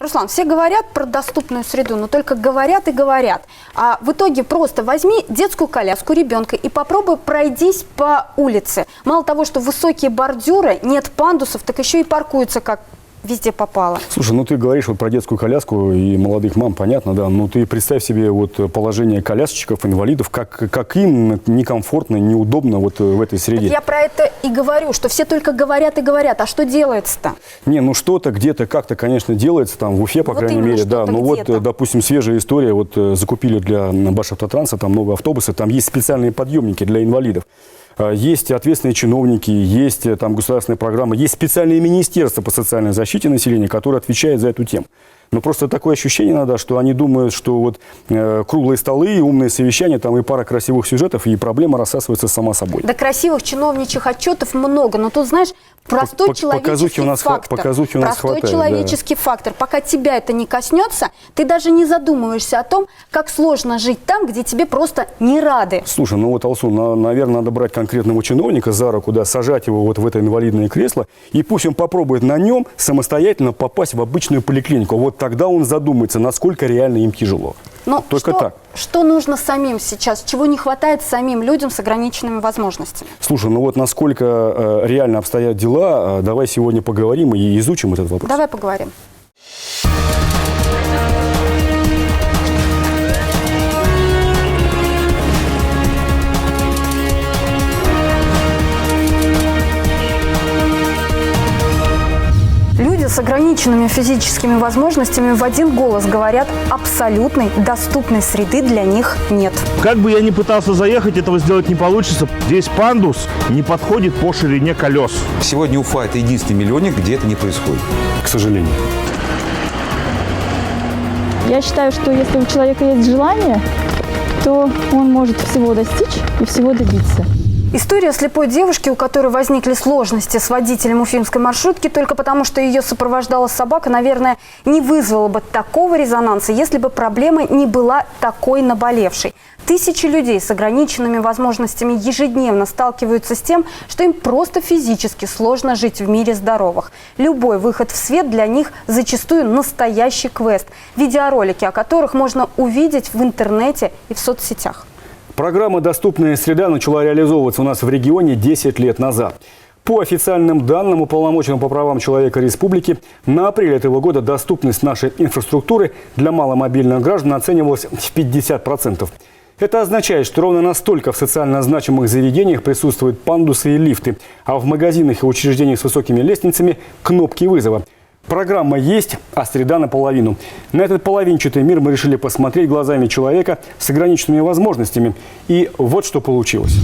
Руслан, все говорят про доступную среду, но только говорят и говорят. А в итоге просто возьми детскую коляску ребенка и попробуй пройдись по улице. Мало того, что высокие бордюры, нет пандусов, так еще и паркуются как везде попало. Слушай, ну ты говоришь вот про детскую коляску и молодых мам, понятно, да, но ты представь себе вот положение колясочников, инвалидов, как им некомфортно, неудобно вот в этой среде. Так я про это и говорю, что все только говорят и говорят, а что делается-то? Не, ну что-то где-то как-то, конечно, делается, там в Уфе, по крайней мере, да, но вот, допустим, свежая история, вот закупили для Башавтотранса там новые автобусы, там есть специальные подъемники для инвалидов. Есть ответственные чиновники, есть там государственная программа, есть специальные министерства по социальной защите населения, которые отвечают за эту тему. Но просто такое ощущение надо, что они думают, что вот круглые столы, умные совещания, там и пара красивых сюжетов, и проблема рассасывается сама собой. Да красивых чиновничьих отчетов много, но тут, знаешь, простой человеческий фактор. Пока тебя это не коснется, ты даже не задумываешься о том, как сложно жить там, где тебе просто не рады. Слушай, ну вот, Алсу, наверное, надо брать конкретного чиновника за руку, да, сажать его вот в это инвалидное кресло, и пусть он попробует на нем самостоятельно попасть в обычную поликлинику. Вот тогда он задумается, насколько реально им тяжело. Но только так. Что нужно самим сейчас? Чего не хватает самим людям с ограниченными возможностями? Слушай, ну вот насколько реально обстоят дела, давай сегодня поговорим и изучим этот вопрос. Давай поговорим. Люди с ограниченными физическими возможностями в один голос говорят, абсолютной доступной среды для них нет. Как бы я ни пытался заехать, этого сделать не получится. Здесь пандус не подходит по ширине колес. Сегодня Уфа – это единственный миллионник, где это не происходит. К сожалению. Я считаю, что если у человека есть желание, то он может всего достичь и всего добиться. История слепой девушки, у которой возникли сложности с водителем уфимской маршрутки только потому, что ее сопровождала собака, наверное, не вызвала бы такого резонанса, если бы проблема не была такой наболевшей. Тысячи людей с ограниченными возможностями ежедневно сталкиваются с тем, что им просто физически сложно жить в мире здоровых. Любой выход в свет для них зачастую настоящий квест. Видеоролики, о которых можно увидеть в интернете и в соцсетях. Программа «Доступная среда» начала реализовываться у нас в регионе 10 лет назад. По официальным данным уполномоченного по правам человека республики, на апрель этого года доступность нашей инфраструктуры для маломобильных граждан оценивалась в 50%. Это означает, что ровно настолько в социально значимых заведениях присутствуют пандусы и лифты, а в магазинах и учреждениях с высокими лестницами – кнопки вызова. Программа есть, а среда наполовину. На этот половинчатый мир мы решили посмотреть глазами человека с ограниченными возможностями. И вот что получилось.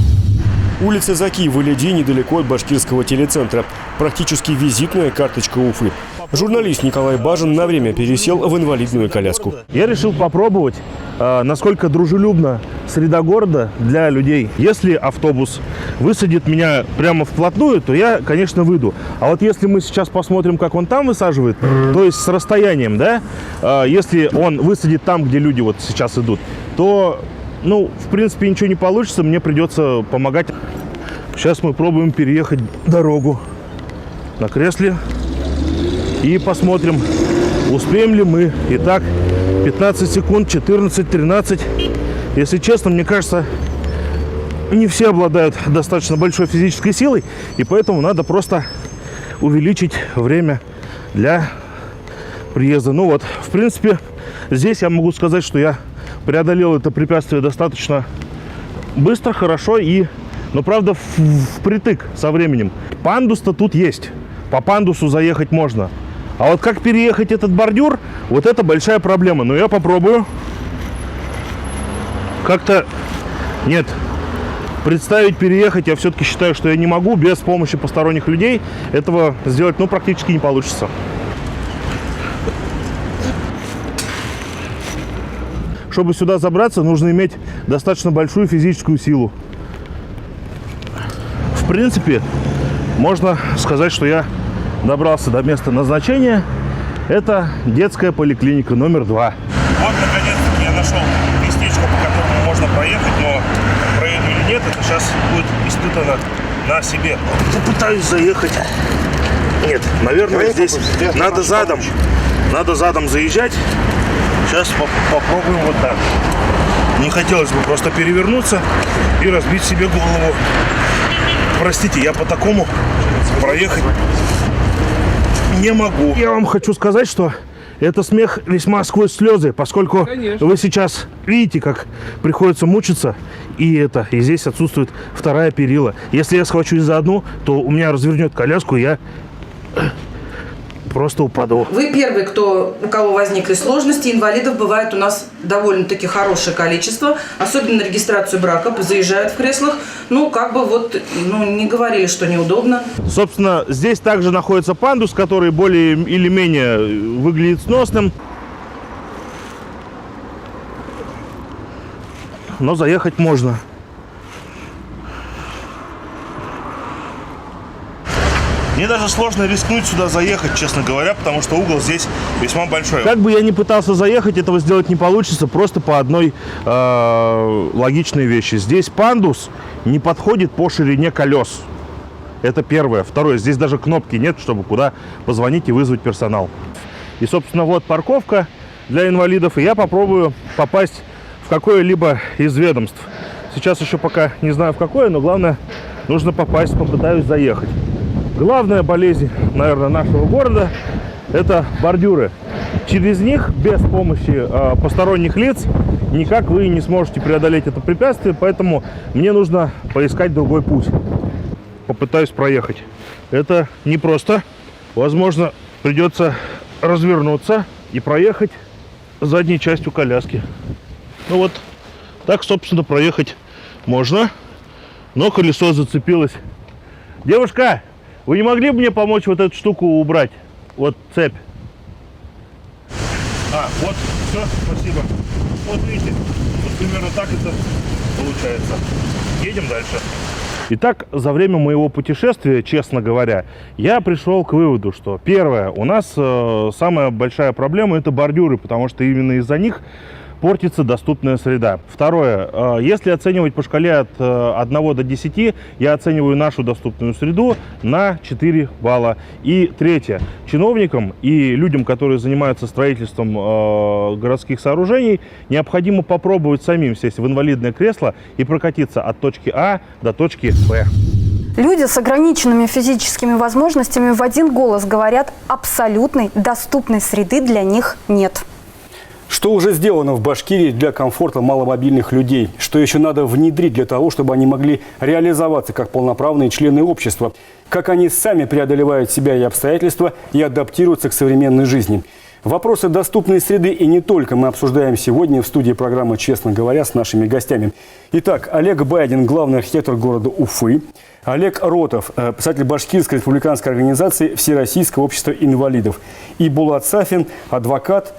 Улица Заки в Илиди, недалеко от башкирского телецентра. Практически визитная карточка Уфы. Журналист Николай Бажин на время пересел в инвалидную коляску. Я решил попробовать, насколько дружелюбна среда города для людей. Если автобус высадит меня прямо вплотную, то я, конечно, выйду. А вот если мы сейчас посмотрим, как он там высаживает, то есть с расстоянием, да, если он высадит там, где люди вот сейчас идут, то, ну, в принципе, ничего не получится, мне придется помогать. Сейчас мы пробуем переехать дорогу на кресле и посмотрим, успеем ли мы. Итак, 15 секунд, 14, 13. Если честно, мне кажется, не все обладают достаточно большой физической силой, и поэтому надо просто увеличить время для приезда. Ну вот, в принципе, здесь я могу сказать, что я преодолел это препятствие достаточно быстро, хорошо, но правда впритык со временем. Пандус-то тут есть, по пандусу заехать можно. А вот как переехать этот бордюр, вот это большая проблема. Но я попробую. Как-то нет. Представить переехать я все-таки считаю, что я не могу. Без помощи посторонних людей этого сделать, практически не получится. Чтобы сюда забраться, нужно иметь достаточно большую физическую силу. В принципе, можно сказать, что я добрался до места назначения. Это детская поликлиника номер 2. Вот, наконец-таки, я нашел местечко, по которому можно проехать, но проеду или нет, это сейчас будет испытано на себе. Попытаюсь заехать. Нет, наверное, здесь надо задом. Надо задом заезжать. Сейчас попробуем вот так. Не хотелось бы просто перевернуться и разбить себе голову. Простите, я по такому проехать не могу. Я вам хочу сказать, что это смех весьма сквозь слезы, поскольку вы сейчас видите, как приходится мучиться, и здесь отсутствует вторая перила. Если я схвачусь за одну, то у меня развернет коляску, и я просто упаду. Вы первый, у кого возникли сложности. Инвалидов бывает у нас довольно-таки хорошее количество. Особенно на регистрацию брака заезжают в креслах. Не говорили, что неудобно. Собственно, здесь также находится пандус, который более или менее выглядит сносным. Но заехать можно. Мне даже сложно рискнуть сюда заехать, честно говоря, потому что угол здесь весьма большой. Как бы я ни пытался заехать, этого сделать не получится просто по одной логичной вещи. Здесь пандус не подходит по ширине колес. Это первое. Второе, здесь даже кнопки нет, чтобы куда позвонить и вызвать персонал. И, собственно, вот парковка для инвалидов. И я попробую попасть в какое-либо из ведомств. Сейчас еще пока не знаю в какое, но главное, нужно попасть, попытаюсь заехать. Главная болезнь, наверное, нашего города – это бордюры. Через них, без помощи посторонних лиц, никак вы не сможете преодолеть это препятствие, поэтому мне нужно поискать другой путь. Попытаюсь проехать. Это непросто. Возможно, придется развернуться и проехать задней частью коляски. Ну вот, так, собственно, проехать можно, но колесо зацепилось. Девушка! Вы не могли бы мне помочь вот эту штуку убрать? Вот цепь. Вот, все, спасибо. Вот видите, вот примерно так это получается. Едем дальше. Итак, за время моего путешествия, честно говоря, я пришел к выводу, что первое, у нас самая большая проблема – это бордюры, потому что именно из-за них портится доступная среда. Второе. Если оценивать по шкале от 1 до 10, я оцениваю нашу доступную среду на 4 балла. И третье. Чиновникам и людям, которые занимаются строительством городских сооружений, необходимо попробовать самим сесть в инвалидное кресло и прокатиться от точки А до точки Б. Люди с ограниченными физическими возможностями в один голос говорят, абсолютной доступной среды для них нет. Что уже сделано в Башкирии для комфорта маломобильных людей? Что еще надо внедрить для того, чтобы они могли реализоваться как полноправные члены общества? Как они сами преодолевают себя и обстоятельства и адаптируются к современной жизни? Вопросы доступной среды и не только мы обсуждаем сегодня в студии программы «Честно говоря» с нашими гостями. Итак, Олег Байдин, главный архитектор города Уфы. Олег Ротов, писатель Башкирской республиканской организации Всероссийского общества инвалидов. И Булат Сафин, адвокат,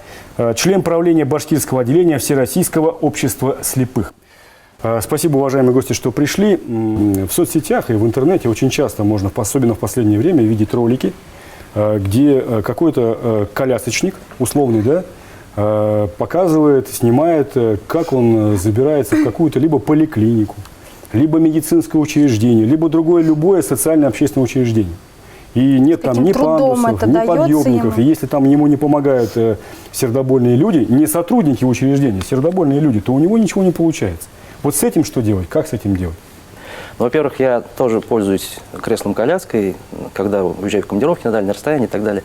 член правления Башкирского отделения Всероссийского общества слепых. Спасибо, уважаемые гости, что пришли. В соцсетях и в интернете очень часто можно, особенно в последнее время, видеть ролики, где какой-то колясочник, условный, да, показывает, снимает, как он забирается в какую-то либо поликлинику, либо медицинское учреждение, либо другое любое социально-общественное учреждение. И нет там ни пандусов, ни подъемников. И если там ему не помогают сердобольные люди, не сотрудники учреждения, сердобольные люди, то у него ничего не получается. Вот с этим что делать? Как с этим делать? Ну, во-первых, я тоже пользуюсь креслом-коляской, когда уезжаю в командировки на дальнее расстояние и так далее.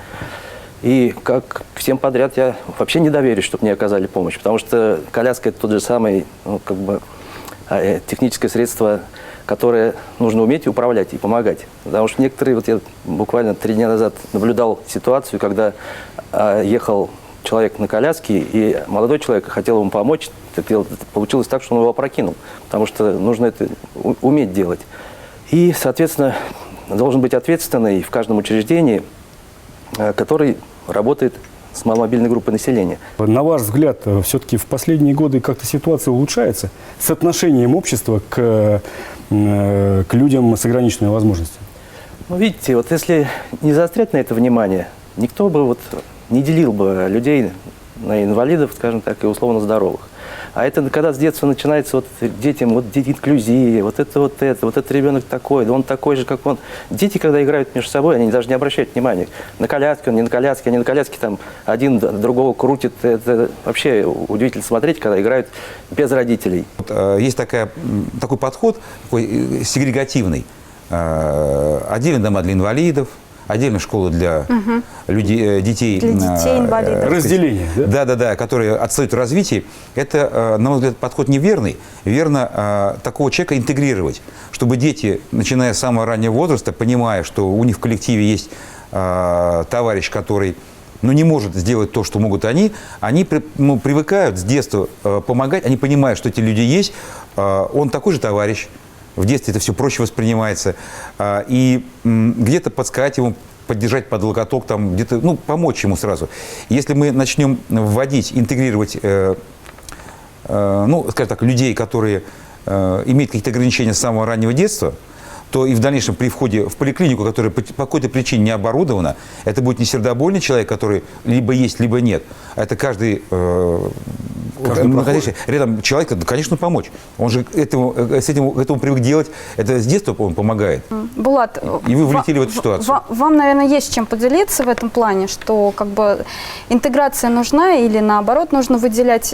И как всем подряд я вообще не доверюсь, чтобы мне оказали помощь. Потому что коляска – это тот же самый, техническое средство, которое нужно уметь управлять и помогать. Потому что некоторые, вот я буквально 3 дня назад наблюдал ситуацию, когда ехал человек на коляске, и молодой человек хотел ему помочь. Получилось так, что он его опрокинул, потому что нужно это уметь делать. И, соответственно, должен быть ответственный в каждом учреждении, который работает с маломобильной группой населения. На ваш взгляд, все-таки в последние годы как-то ситуация улучшается с отношением общества к людям с ограниченными возможностями? Ну, видите, вот если не заострять на это внимание, никто бы не делил бы людей на инвалидов, скажем так, и условно здоровых. А это когда с детства начинается вот детям вот инклюзия, вот этот ребенок такой, да он такой же, как он. Дети, когда играют между собой, они даже не обращают внимания. На коляске, он не на коляске, они на коляске там один другого крутит. Это вообще удивительно смотреть, когда играют без родителей. Есть такой подход, такой сегрегативный. Отдельные дома для инвалидов, отдельная школа для детей. Для детей инвалидов. Разделение, да? Да, которые отстают в развитии. Это, на мой взгляд, подход неверный. Верно такого человека интегрировать, чтобы дети, начиная с самого раннего возраста, понимая, что у них в коллективе есть товарищ, который не может сделать то, что могут они привыкают с детства помогать, они понимают, что эти люди есть, он такой же товарищ. В детстве это все проще воспринимается. И где-то подсказать ему, поддержать под локоток, там, где-то, помочь ему сразу. Если мы начнем вводить, интегрировать, скажем так, людей, которые имеют какие-то ограничения с самого раннего детства, то и в дальнейшем при входе в поликлинику, которая по какой-то причине не оборудована, это будет не сердобольный человек, который либо есть, либо нет. А это каждый находящийся рядом человек, конечно, помочь. Он же к этому привык делать. Это с детства он помогает. Булат, и вы влетели в эту ситуацию. Вам, наверное, есть чем поделиться в этом плане, что интеграция нужна или наоборот нужно выделять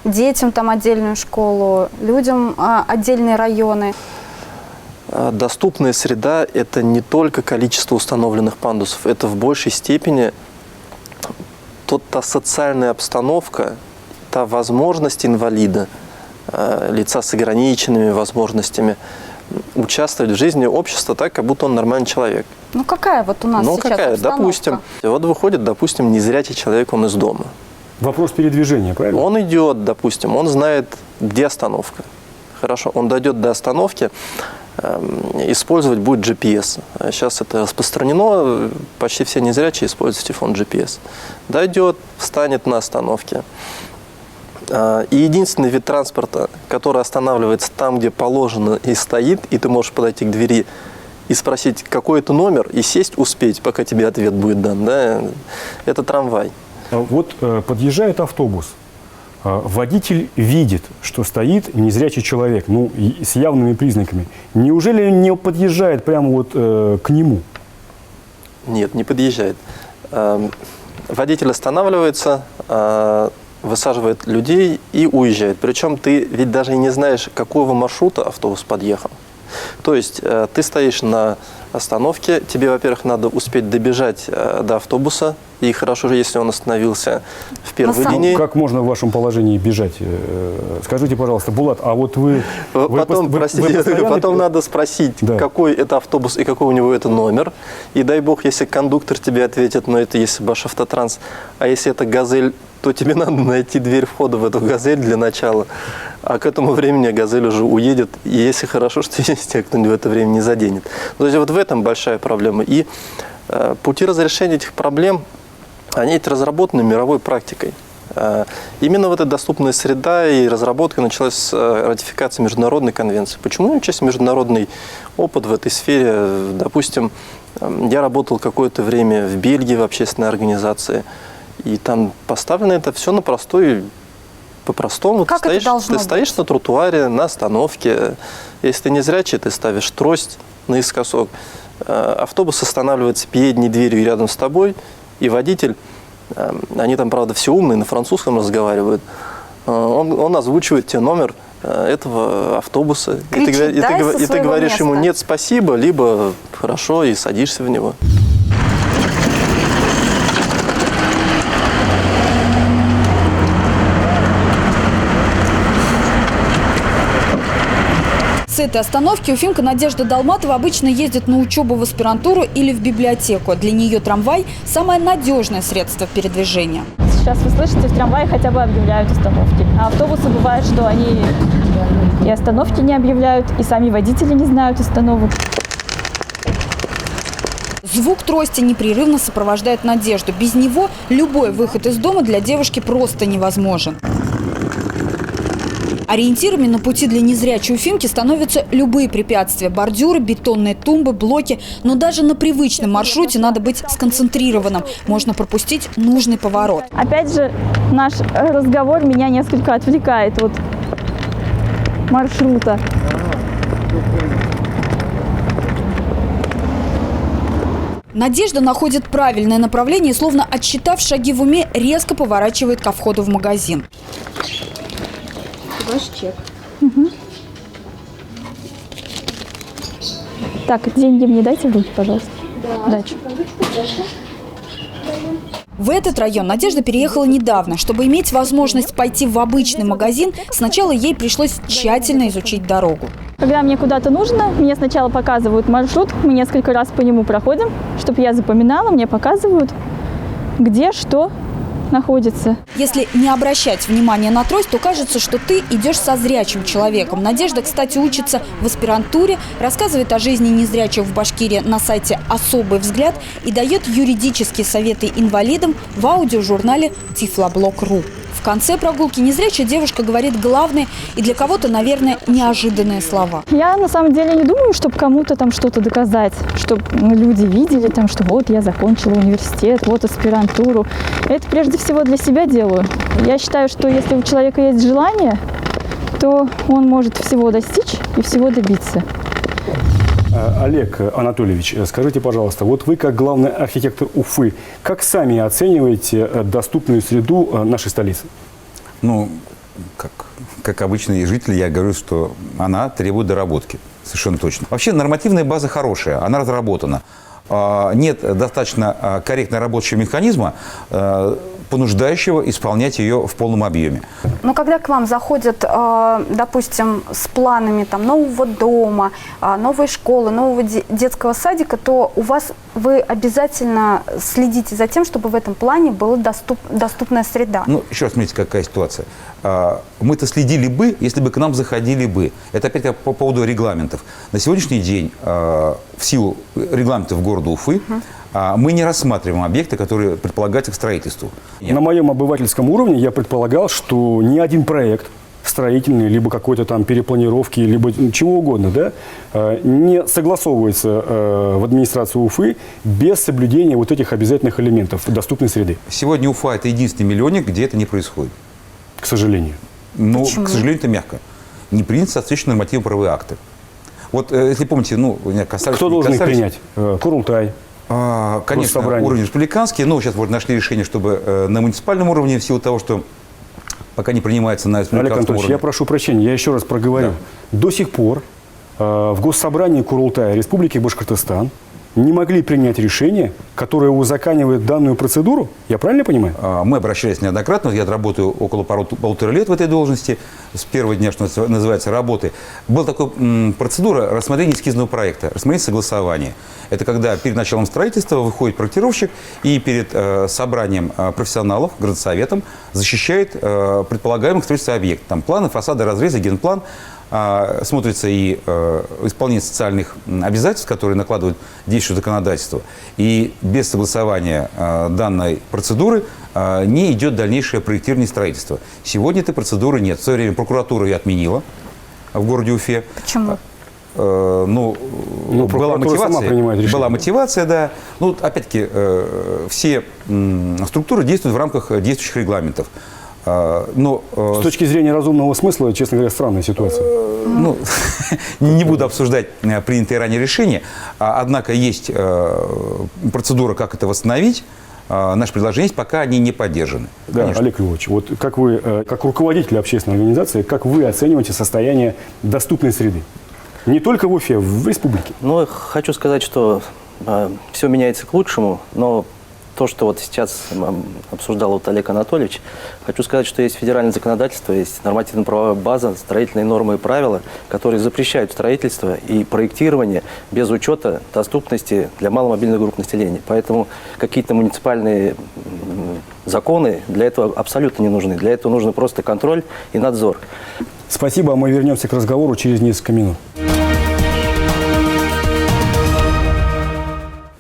детям там отдельную школу, людям отдельные районы? Доступная среда – это не только количество установленных пандусов, это в большей степени та социальная обстановка, та возможность инвалида, лица с ограниченными возможностями, участвовать в жизни общества так, как будто он нормальный человек. Какая у нас сейчас обстановка? Допустим, выходит, незрячий человек, он из дома. Вопрос передвижения, правильно? Он идет, допустим, он знает, где остановка. Хорошо, он дойдет до остановки, использовать будет GPS. Сейчас это распространено, почти все незрячие используют телефон GPS. Дойдет, встанет на остановке. И единственный вид транспорта, который останавливается там, где положено и стоит, и ты можешь подойти к двери и спросить, какой это номер, и сесть успеть, пока тебе ответ будет дан, да? Это трамвай. Подъезжает автобус. Водитель видит, что стоит незрячий человек, с явными признаками. Неужели не подъезжает прямо к нему? Нет, не подъезжает. Водитель останавливается, высаживает людей и уезжает. Причем ты ведь даже и не знаешь, какого маршрута автобус подъехал. То есть ты стоишь на остановке, тебе, во-первых, надо успеть добежать до автобуса, и хорошо же, если он остановился в первой линии. Как можно в вашем положении бежать? Скажите, пожалуйста, Булат, а вы... Потом надо спросить, какой это автобус и какой у него это номер. И дай бог, если кондуктор тебе ответит, это если Башавтотранс, а если это «Газель», то тебе надо найти дверь входа в эту «Газель» для начала. А к этому времени «Газель» уже уедет, и если хорошо, что есть те, кто в это время не заденет. То есть в этом большая проблема. И пути разрешения этих проблем, они разработаны мировой практикой. Именно эта доступная среда и разработка началась с ратификации международной конвенции. Почему есть международный опыт в этой сфере? Допустим, я работал какое-то время в Бельгии в общественной организации, и там поставлено это все по-простому. Ты стоишь на тротуаре, на остановке. Если ты незрячий, ты ставишь трость наискосок. Автобус останавливается передней дверью рядом с тобой, и водитель, они там, правда, все умные, на французском разговаривают, он озвучивает тебе номер этого автобуса. Кричит, и ты говоришь ему «нет, спасибо», либо «хорошо», и садишься в него. С этой остановки уфимка Надежда Долматова обычно ездит на учебу в аспирантуру или в библиотеку. Для нее трамвай – самое надежное средство передвижения. Сейчас вы слышите, в трамвае хотя бы объявляют остановки. А автобусы бывает, что они и остановки не объявляют, и сами водители не знают остановок. Звук трости непрерывно сопровождает Надежду. Без него любой выход из дома для девушки просто невозможен. Ориентирами на пути для незрячей уфимки становятся любые препятствия – бордюры, бетонные тумбы, блоки. Но даже на привычном маршруте надо быть сконцентрированным. Можно пропустить нужный поворот. Опять же, наш разговор меня несколько отвлекает от маршрута. Надежда находит правильное направление и, словно отсчитав шаги в уме, резко поворачивает ко входу в магазин. Ваш чек. Угу. Так, деньги мне дайте в руки, пожалуйста. Да. Дальше. В этот район Надежда переехала недавно. Чтобы иметь возможность пойти в обычный магазин, сначала ей пришлось тщательно изучить дорогу. Когда мне куда-то нужно, мне сначала показывают маршрут, мы несколько раз по нему проходим, чтобы я запоминала, мне показывают, где что находится. Если не обращать внимания на трость, то кажется, что ты идешь со зрячим человеком. Надежда, кстати, учится в аспирантуре, рассказывает о жизни незрячих в Башкирии на сайте «Особый взгляд» и дает юридические советы инвалидам в аудиожурнале «Тифлоблог.ру». В конце прогулки незрячая девушка говорит главные и для кого-то, наверное, неожиданные слова. Я на самом деле не думаю, чтобы кому-то там что-то доказать, чтобы люди видели, там, что вот я закончила университет, вот аспирантуру. Это прежде всего для себя делаю. Я считаю, что если у человека есть желание, то он может всего достичь и всего добиться. Олег Анатольевич, скажите, пожалуйста, вот вы как главный архитектор Уфы, как сами оцениваете доступную среду нашей столицы? Ну, как обычный житель, я говорю, что она требует доработки. Совершенно точно. Вообще нормативная база хорошая, она разработана. Нет достаточно корректно рабочего механизма, понуждающего исполнять ее в полном объеме. Но когда к вам заходят, допустим, с планами там, нового дома, новой школы, нового детского садика, то вы обязательно следите за тем, чтобы в этом плане была доступная среда. Ну, еще раз смотрите, какая ситуация. Мы-то следили бы, если бы к нам заходили бы. Это опять по поводу регламентов. На сегодняшний день, в силу регламентов города Уфы, мы не рассматриваем объекты, которые предполагаются к строительству. На моем обывательском уровне я предполагал, что ни один проект строительный, либо какой-то там перепланировки, либо чего угодно, да, не согласовывается в администрации Уфы без соблюдения вот этих обязательных элементов доступной среды. Сегодня Уфа – это единственный миллионник, где это не происходит. К сожалению. Ну, к сожалению, это мягко. Не приняты соответствующие нормативно-правовые акты. Вот, если помните, кто должен их принять? Курултай? Конечно, уровень республиканский, но сейчас нашли решение, чтобы на муниципальном уровне, в силу того, что пока не принимается на республиканском Олег Анатольевич, уровне. я прошу прощения, я еще раз проговорю. Да. До сих пор в Госсобрании Курултая Республики Башкортостан не могли принять решение, которое узаконивает данную процедуру. Я правильно понимаю? Мы обращались неоднократно. Я работаю около полутора лет в этой должности. С первого дня, что называется, работы. Была такая процедура рассмотрения эскизного проекта, рассмотрения согласования. Это когда перед началом строительства выходит проектировщик и перед собранием профессионалов, городсоветом, защищает предполагаемый строительный объект. Там планы, фасады, разрезы, генплан. Смотрится и исполнение социальных обязательств, которые накладывают действующее законодательство. И без согласования данной процедуры не идет дальнейшее проектирование строительства. Сегодня этой процедуры нет. В свое время прокуратура ее отменила в городе Уфе. Почему? Была мотивация, да. Ну, опять-таки, все структуры действуют в рамках действующих регламентов. С точки зрения разумного смысла, честно говоря, странная ситуация. Не буду обсуждать принятые ранее решения, однако есть процедура, как это восстановить. Наше предложение есть, пока они не поддержаны. Да, конечно. Олег Львович, вот как вы, как руководитель общественной организации, как вы оцениваете состояние доступной среды? Не только в Уфе, в республике. Ну, хочу сказать, что все меняется к лучшему, но то, что вот сейчас обсуждал вот Олег Анатольевич, хочу сказать, что есть федеральное законодательство, есть нормативно-правовая база, строительные нормы и правила, которые запрещают строительство и проектирование без учета доступности для маломобильных групп населения. Поэтому какие-то муниципальные законы для этого абсолютно не нужны. Для этого нужен просто контроль и надзор. Спасибо, а мы вернемся к разговору через несколько минут.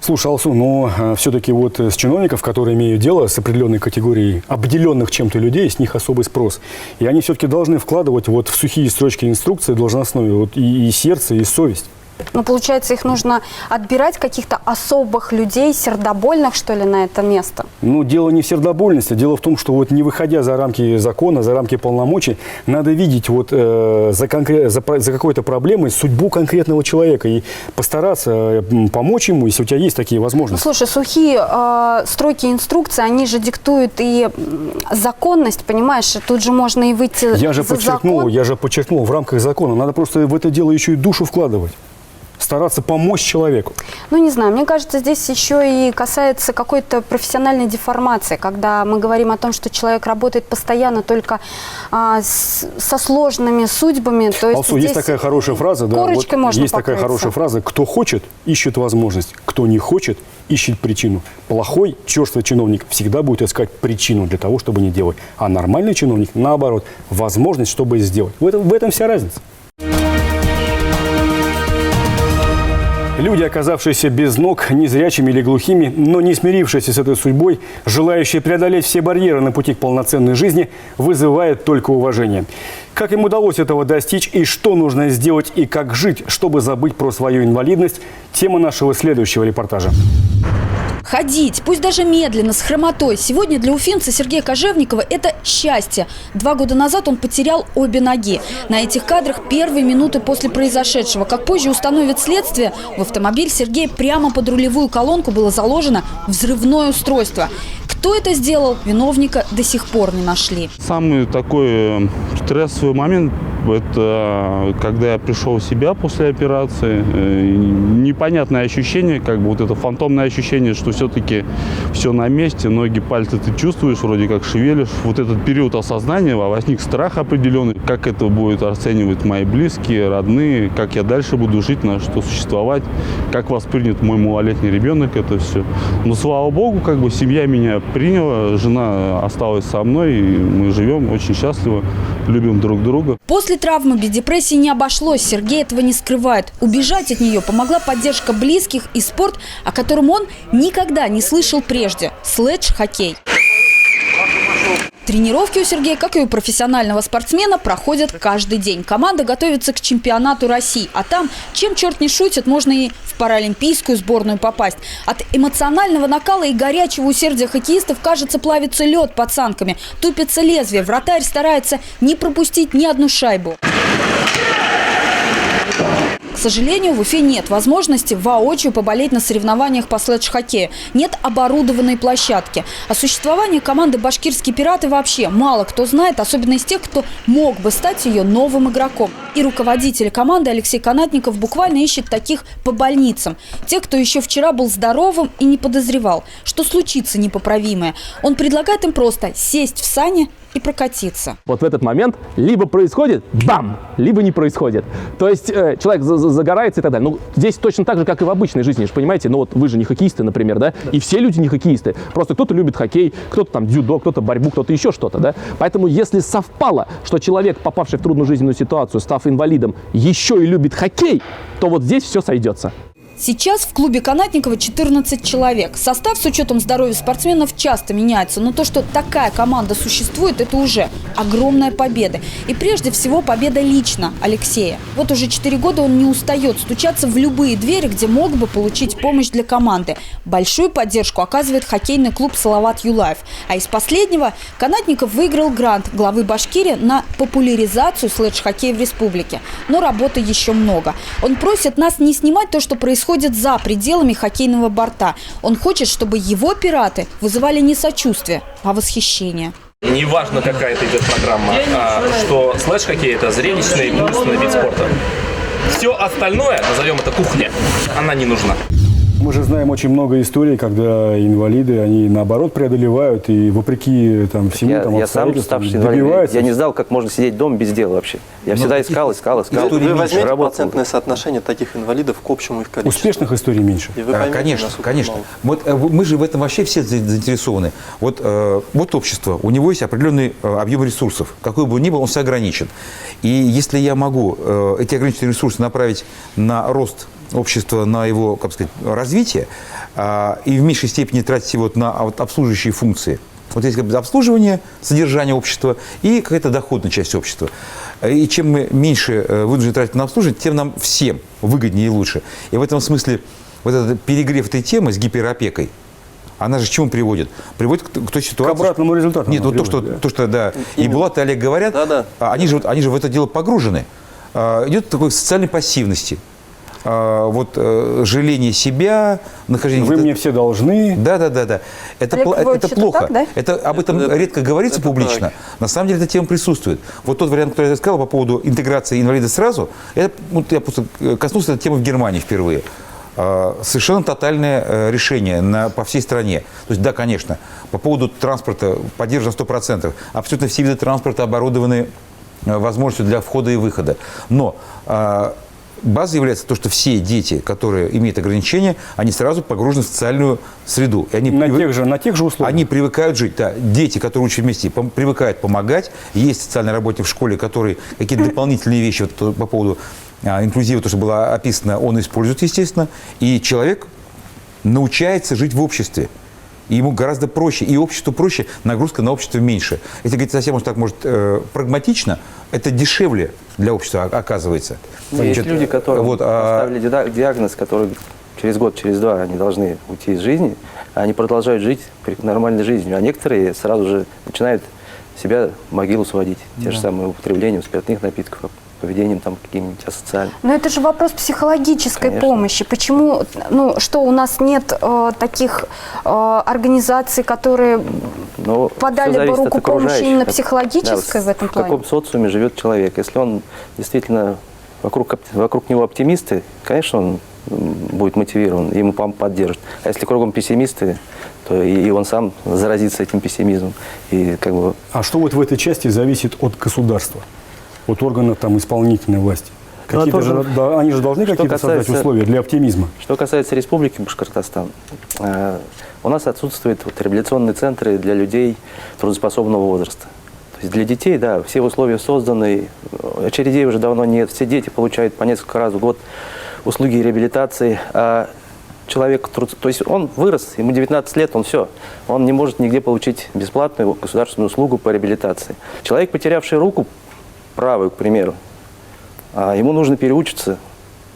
Слушай, Алсу, но все-таки вот с чиновников, которые имеют дело с определенной категорией обделенных чем-то людей, с них особый спрос. И они все-таки должны вкладывать вот в сухие строчки инструкции должностной вот и сердце, и совесть. Ну, получается, их нужно отбирать, каких-то особых людей, сердобольных, что ли, на это место? Ну, дело не в сердобольности. Дело в том, что вот не выходя за рамки закона, за рамки полномочий, надо видеть вот за какой-то проблемой судьбу конкретного человека и постараться помочь ему, если у тебя есть такие возможности. Ну, слушай, сухие строки инструкции, они же диктуют и законность, понимаешь? Тут же можно и выйти Я же за закон. подчеркнул, в рамках закона. Надо просто в это дело еще и душу вкладывать. Стараться помочь человеку. Ну, не знаю, мне кажется, здесь еще и касается какой-то профессиональной деформации, когда мы говорим о том, что человек работает постоянно только со сложными судьбами. То есть, Алсу, есть такая хорошая фраза, да, корочкой можно есть такая покрыться. хорошая фраза: кто хочет, ищет возможность, кто не хочет, ищет причину. Плохой, черствый чиновник всегда будет искать причину для того, чтобы не делать. А нормальный чиновник, наоборот, возможность, чтобы сделать. В этом вся разница. Люди, оказавшиеся без ног, незрячими или глухими, но не смирившиеся с этой судьбой, желающие преодолеть все барьеры на пути к полноценной жизни, вызывают только уважение. Как им удалось этого достичь и что нужно сделать и как жить, чтобы забыть про свою инвалидность – тема нашего следующего репортажа. Ходить, пусть даже медленно, с хромотой. Сегодня для уфимца Сергея Кожевникова это счастье. 2 года назад он потерял обе ноги. На этих кадрах первые минуты после произошедшего. Как позже установит следствие, в автомобиль Сергея прямо под рулевую колонку было заложено взрывное устройство. Кто это сделал, виновника до сих пор не нашли. Самый такой стрессовый момент – это когда я пришел в себя после операции. Непонятное ощущение, как бы вот это фантомное ощущение, что все-таки все на месте, ноги, пальцы ты чувствуешь, вроде как шевелишь. Вот этот период осознания, возник страх определенный, как это будет оценивать мои близкие, родные, как я дальше буду жить, на что существовать, как воспринят мой малолетний ребенок это все. Но слава богу, как бы семья меня приняла, жена осталась со мной, и мы живем очень счастливо, любим друг друга. После травмы без депрессии не обошлось, Сергей этого не скрывает. Убежать от нее помогла поддержка близких и спорт, о котором он никогда не слышал прежде – слэдж-хоккей. Тренировки у Сергея, как и у профессионального спортсмена, проходят каждый день. Команда готовится к чемпионату России. А там, чем черт не шутит, можно и в паралимпийскую сборную попасть. От эмоционального накала и горячего усердия хоккеистов, кажется, плавится лед под санками. Тупится лезвие. Вратарь старается не пропустить ни одну шайбу. К сожалению, в Уфе нет возможности воочию поболеть на соревнованиях по слэдж-хоккею. Нет оборудованной площадки. О существовании команды «Башкирские пираты» вообще мало кто знает, особенно из тех, кто мог бы стать ее новым игроком. И руководитель команды Алексей Канатников буквально ищет таких по больницам. Те, кто еще вчера был здоровым и не подозревал, что случится непоправимое. Он предлагает им просто сесть в сани и прокатиться. Вот в этот момент либо происходит бам, либо не происходит. То есть человек загорается и так далее. Ну, здесь точно так же, как и в обычной жизни, понимаете? Ну вот вы же не хоккеисты, например, да? И все люди не хоккеисты. Просто кто-то любит хоккей, кто-то там дзюдо, кто-то борьбу, кто-то еще что-то, да? Поэтому если совпало, что человек, попавший в трудную жизненную ситуацию, став инвалидом, еще и любит хоккей, то вот здесь все сойдется. Сейчас в клубе Канатникова 14 человек. Состав с учетом здоровья спортсменов часто меняется, но то, что такая команда существует, это уже огромная победа. И прежде всего победа лично Алексея. Вот уже 4 года он не устает стучаться в любые двери, где мог бы получить помощь для команды. Большую поддержку оказывает хоккейный клуб «Салават Юлаев». А из последнего Канатников выиграл грант главы Башкирии на популяризацию слэдж-хоккея в республике. Но работы еще много. Он просит нас не снимать то, что происходит за пределами хоккейного борта. Он хочет, чтобы его пираты вызывали не сочувствие, а восхищение. Неважно, какая это идет программа, что слэдж-хоккей – это зрелищный, мужественный вид спорта. Все остальное, назовем это кухня, она не нужна. Мы же знаем очень много историй, когда инвалиды, они наоборот преодолевают и вопреки там, всему Я сам ставший инвалидом, я не знал, как можно сидеть дома без дела вообще. Я всегда искал. Вы возьмете процентное соотношение таких инвалидов к общему их количеству. Успешных историй меньше. Конечно, конечно. Вот, мы же в этом вообще все заинтересованы. Вот общество, у него есть определенный объем ресурсов. Какой бы он ни был, он все ограничен. И если я могу эти ограниченные ресурсы направить на рост общества, на его, как сказать, развитие, и в меньшей степени тратить его на обслуживающие функции, Вот есть как бы обслуживание, содержание общества и какая-то доходная часть общества. И чем мы меньше вынуждены тратить на обслуживание, тем нам всем выгоднее и лучше. И в этом смысле вот этот перегрев этой темы с гиперопекой, она же к чему приводит? Приводит к той ситуации... К обратному результату. Нет, вот то, что да, и Булат, и Олег говорят, они же в это дело погружены. Идет такой социальной пассивности. Вот жаление себя, нахождение... Вы мне все должны. Да. Это плохо. Так, да? Об этом редко говорится публично. На самом деле эта тема присутствует. Вот тот вариант, который я сказал по поводу интеграции инвалида сразу, я просто коснулся этой темы в Германии впервые. Совершенно тотальное решение по всей стране. То есть, да, конечно, по поводу транспорта поддержано 100%. Абсолютно все виды транспорта оборудованы возможностью для входа и выхода. Но базой является то, что все дети, которые имеют ограничения, они сразу погружены в социальную среду. И они на тех же условиях. Они привыкают жить. Да, дети, которые учатся вместе, привыкают помогать. Есть социальный работник в школе, который какие-то дополнительные вещи вот, по поводу инклюзива, то, что было описано, он использует, естественно. И человек научается жить в обществе. И ему гораздо проще, и обществу проще, нагрузка на общество меньше. Если говорить совсем уж так, может, прагматично, это дешевле для общества оказывается. Есть люди, которые поставили диагноз, который через год, через два они должны уйти из жизни, а они продолжают жить нормальной жизнью. А некоторые сразу же начинают себя в могилу сводить. Те же самые употреблением спиртных напитков, поведением там каким-нибудь асоциальным. Но это же вопрос психологической помощи. Почему, что у нас нет таких организаций, которые подали бы руку помощи именно психологической в этом плане? В каком социуме живет человек? Если он действительно вокруг него оптимисты, конечно, он будет мотивирован, ему поддержат. А если кругом пессимисты, то и он сам заразится этим пессимизмом. И как бы... А что вот в этой части зависит от государства? От органов там, исполнительной власти. Они же должны какие-то создать условия для оптимизма. Что касается Республики Башкортостан, у нас отсутствуют реабилитационные центры для людей трудоспособного возраста. То есть для детей, да, все условия созданы, очередей уже давно нет, все дети получают по несколько раз в год услуги реабилитации, а человек, то есть он вырос, ему 19 лет, он не может нигде получить бесплатную государственную услугу по реабилитации. Человек, потерявший руку, правую, к примеру, ему нужно переучиться,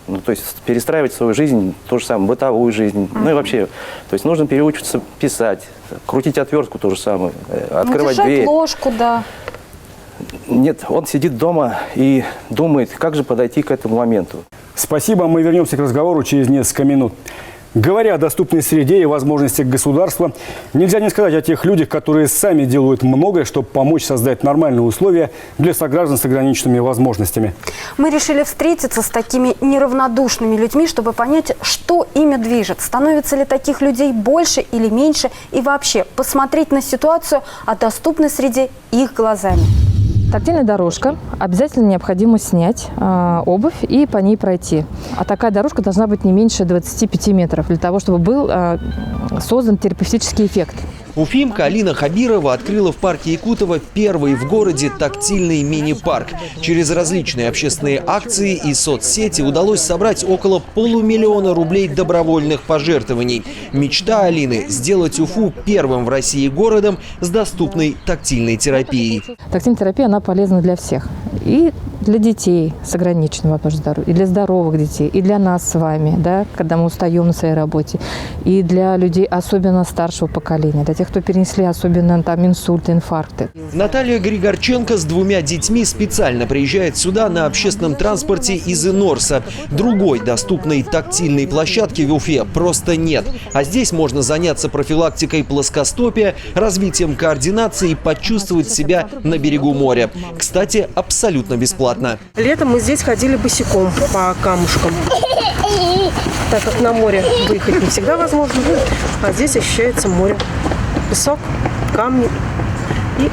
то есть перестраивать свою жизнь, то же самое, бытовую жизнь, и вообще, то есть нужно переучиться писать, крутить отвертку, то же самое, открывать дверь. Ложку, да. Нет, он сидит дома и думает, как же подойти к этому моменту. Спасибо, мы вернемся к разговору через несколько минут. Говоря о доступной среде и возможностях государства, нельзя не сказать о тех людях, которые сами делают многое, чтобы помочь создать нормальные условия для сограждан с ограниченными возможностями. Мы решили встретиться с такими неравнодушными людьми, чтобы понять, что ими движет. Становится ли таких людей больше или меньше? И вообще посмотреть на ситуацию о доступной среде их глазами. Тактильная дорожка. Обязательно необходимо снять обувь и по ней пройти. А такая дорожка должна быть не меньше 25 метров, для того, чтобы был создан терапевтический эффект. Уфимка Алина Хабирова открыла в парке Якутова первый в городе тактильный мини-парк. Через различные общественные акции и соцсети удалось собрать около $500 000 добровольных пожертвований. Мечта Алины – сделать Уфу первым в России городом с доступной тактильной терапией. Тактильная терапия, она полезна для всех. И для детей с ограниченным возможностью здоровья, и для здоровых детей, и для нас с вами, да, когда мы устаем на своей работе, и для людей особенно старшего поколения, для тех, кто перенесли особенно там инсульты, инфаркты. Наталья Григорченко с 2 детьми специально приезжает сюда на общественном транспорте из Инорса. Другой доступной тактильной площадки в Уфе просто нет. А здесь можно заняться профилактикой плоскостопия, развитием координации и почувствовать себя на берегу моря. Кстати, абсолютно бесплатно. Летом мы здесь ходили босиком по камушкам, так как на море выехать не всегда возможно, а здесь ощущается море. Песок, камни и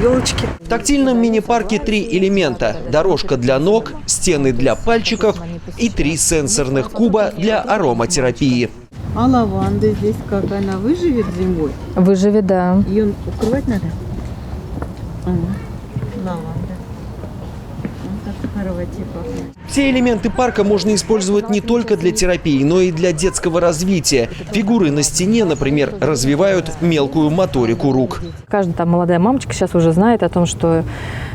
елочки. В тактильном мини-парке 3 элемента. Дорожка для ног, стены для пальчиков и 3 сенсорных куба для ароматерапии. А лаванда здесь как? Она выживет зимой? Выживет, да. Ее укрывать надо? Лаванда. Вот старого типа. Все элементы парка можно использовать не только для терапии, но и для детского развития. Фигуры на стене, например, развивают мелкую моторику рук. Каждая там молодая мамочка сейчас уже знает о том, что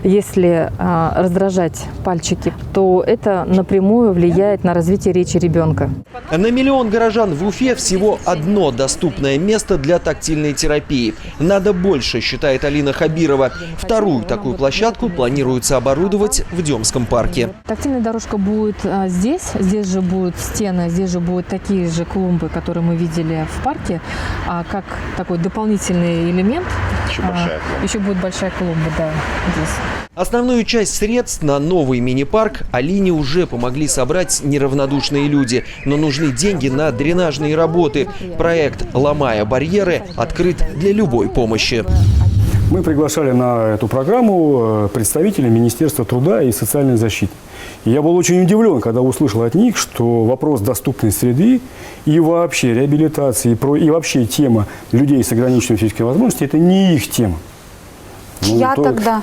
если раздражать пальчики, то это напрямую влияет на развитие речи ребенка. На 1 миллион горожан в Уфе всего одно доступное место для тактильной терапии. Надо больше, считает Алина Хабирова. Вторую такую площадку планируется оборудовать в Демском парке. Тактильная дорожка будет здесь же будут стены, здесь же будут такие же клумбы, которые мы видели в парке, а как такой дополнительный элемент. Еще будет большая клумба, да, здесь. Основную часть средств на новый мини-парк Алине уже помогли собрать неравнодушные люди. Но нужны деньги на дренажные работы. Проект «Ломая барьеры» открыт для любой помощи. Мы приглашали на эту программу представителей Министерства труда и социальной защиты. И я был очень удивлен, когда услышал от них, что вопрос доступной среды и вообще реабилитации, и вообще тема людей с ограниченными физическими возможностями – это не их тема.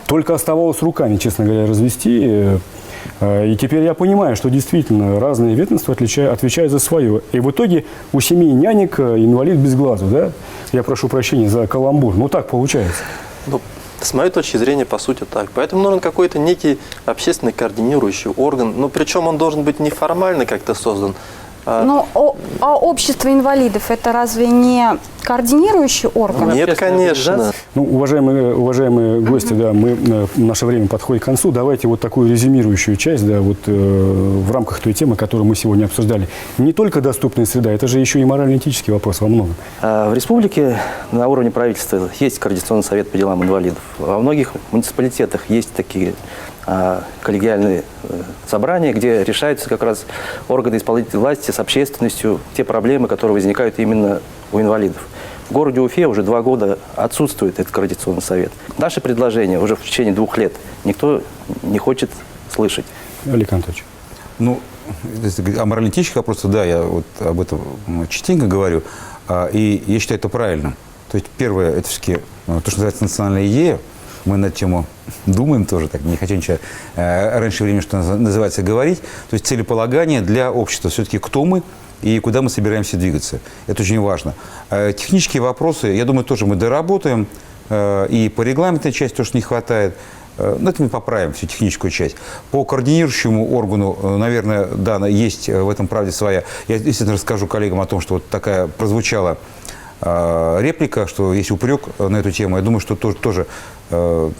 Только оставалось руками, честно говоря, развести. И теперь я понимаю, что действительно разные ведомства отвечают за свое. И в итоге у семьи нянек инвалид без глазу. Да? Я прошу прощения за каламбур. Но так получается. Ну, с моей точки зрения, по сути, так. Поэтому нужен какой-то некий общественный координирующий орган. Но причем он должен быть неформально как-то создан. Но общество инвалидов – это разве не координирующий орган? Нет, конечно. Ну, уважаемые гости, да, наше время подходит к концу. Давайте вот такую резюмирующую часть, да, вот в рамках той темы, которую мы сегодня обсуждали. Не только доступная среда, это же еще и морально-этический вопрос во многом. В республике на уровне правительства есть Координационный совет по делам инвалидов. Во многих муниципалитетах есть такие коллегиальные собрания, где решаются как раз органы исполнительной власти с общественностью те проблемы, которые возникают именно у инвалидов. В городе Уфе уже 2 года отсутствует этот координационный совет. Наши предложения уже в течение 2 лет никто не хочет слышать. Олег Анатольевич. Ну, о морально-этических вопросах, да, я вот об этом частенько говорю, и я считаю это правильным. То есть первое, это все-таки то, что называется национальная идея. Мы на эту тему думаем тоже, так не хочу ничего раньше времени, что называется, говорить. То есть целеполагание для общества. Все-таки кто мы и куда мы собираемся двигаться. Это очень важно. Технические вопросы, я думаю, тоже мы доработаем. И по регламентной части тоже не хватает. Но это мы поправим, всю техническую часть. По координирующему органу, наверное, да, есть в этом правде своя. Я, естественно, расскажу коллегам о том, что вот такая прозвучала реплика, что есть упрек на эту тему. Я думаю, что тоже для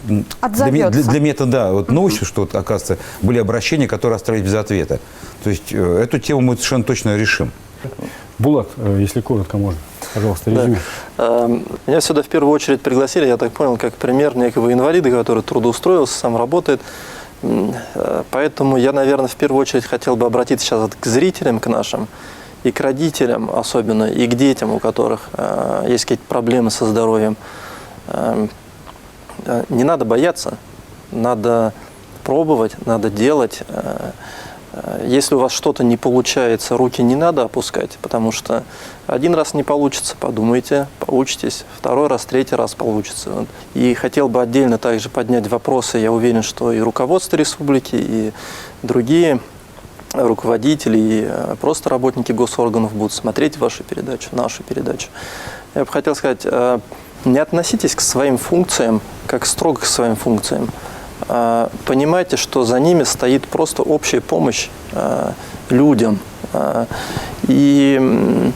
меня это, да, вот новостью, что, оказывается, были обращения, которые остались без ответа. То есть эту тему мы совершенно точно решим. Булат, если коротко можно, пожалуйста, резюме. Да. Меня сюда в первую очередь пригласили, я так понял, как пример некого инвалида, который трудоустроился, сам работает. Поэтому я, наверное, в первую очередь хотел бы обратиться сейчас к зрителям, к нашим, и к родителям особенно, и к детям, у которых есть какие-то проблемы со здоровьем. Не надо бояться, надо пробовать, надо делать. Если у вас что-то не получается, руки не надо опускать, потому что 1 раз не получится, подумайте, поучитесь, 2 раз, 3 раз получится. И хотел бы отдельно также поднять вопросы, я уверен, что и руководство республики, и другие руководители, и просто работники госорганов будут смотреть вашу передачу, нашу передачу. Я бы хотел сказать, не относитесь к своим функциям, как строго к своим функциям. Понимайте, что за ними стоит просто общая помощь людям. И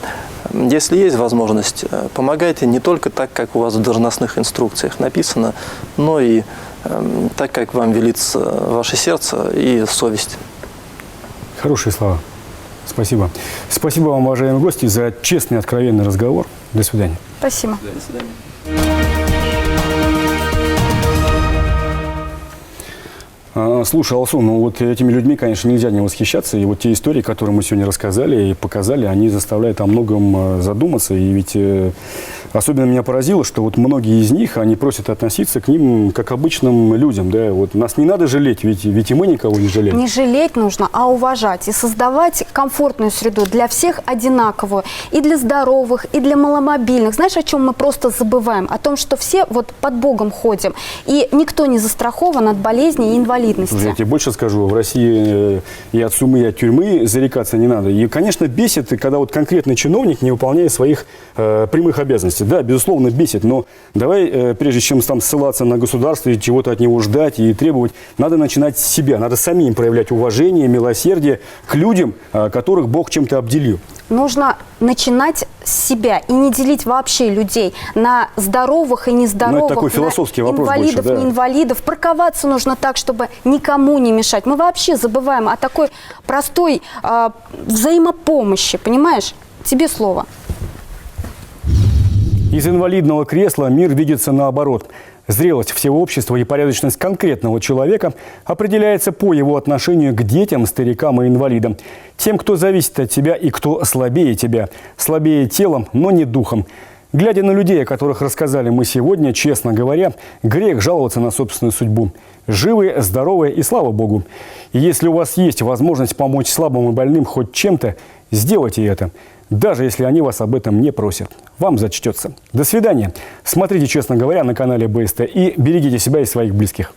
если есть возможность, помогайте не только так, как у вас в должностных инструкциях написано, но и так, как вам велит ваше сердце и совесть. Хорошие слова. Спасибо. Спасибо вам, уважаемые гости, за честный, откровенный разговор. До свидания. Спасибо. До свидания. Слушай, Алсу, ну вот этими людьми, конечно, нельзя не восхищаться. И вот те истории, которые мы сегодня рассказали и показали, они заставляют о многом задуматься. И ведь особенно меня поразило, что вот многие из них, они просят относиться к ним как к обычным людям. Да? Вот нас не надо жалеть, ведь и мы никого не жалеем. Не жалеть нужно, а уважать и создавать комфортную среду для всех одинаковую. И для здоровых, и для маломобильных. Знаешь, о чем мы просто забываем? О том, что все вот под Богом ходим. И никто не застрахован от болезни и инвалидности. лояльности. Я тебе больше скажу, в России и от суммы, и от тюрьмы зарекаться не надо. И, конечно, бесит, когда вот конкретный чиновник не выполняет своих прямых обязанностей. Да, безусловно, бесит, но давай, прежде чем там ссылаться на государство и чего-то от него ждать и требовать, надо начинать с себя. Надо самим проявлять уважение, милосердие к людям, которых Бог чем-то обделил. Нужно начинать с себя и не делить вообще людей на здоровых и нездоровых, это такой философский вопрос инвалидов, больше, да. не инвалидов. Парковаться нужно так, чтобы никому не мешать. Мы вообще забываем о такой простой взаимопомощи, понимаешь? Тебе слово. Из инвалидного кресла мир видится наоборот. Зрелость всего общества и порядочность конкретного человека определяется по его отношению к детям, старикам и инвалидам. Тем, кто зависит от тебя и кто слабее тебя. Слабее телом, но не духом. Глядя на людей, о которых рассказали мы сегодня, честно говоря, грех жаловаться на собственную судьбу. Живые, здоровые и слава Богу. И если у вас есть возможность помочь слабым и больным хоть чем-то, сделайте это. Даже если они вас об этом не просят. Вам зачтется. До свидания. Смотрите «Честно говоря» на канале БСТ и берегите себя и своих близких.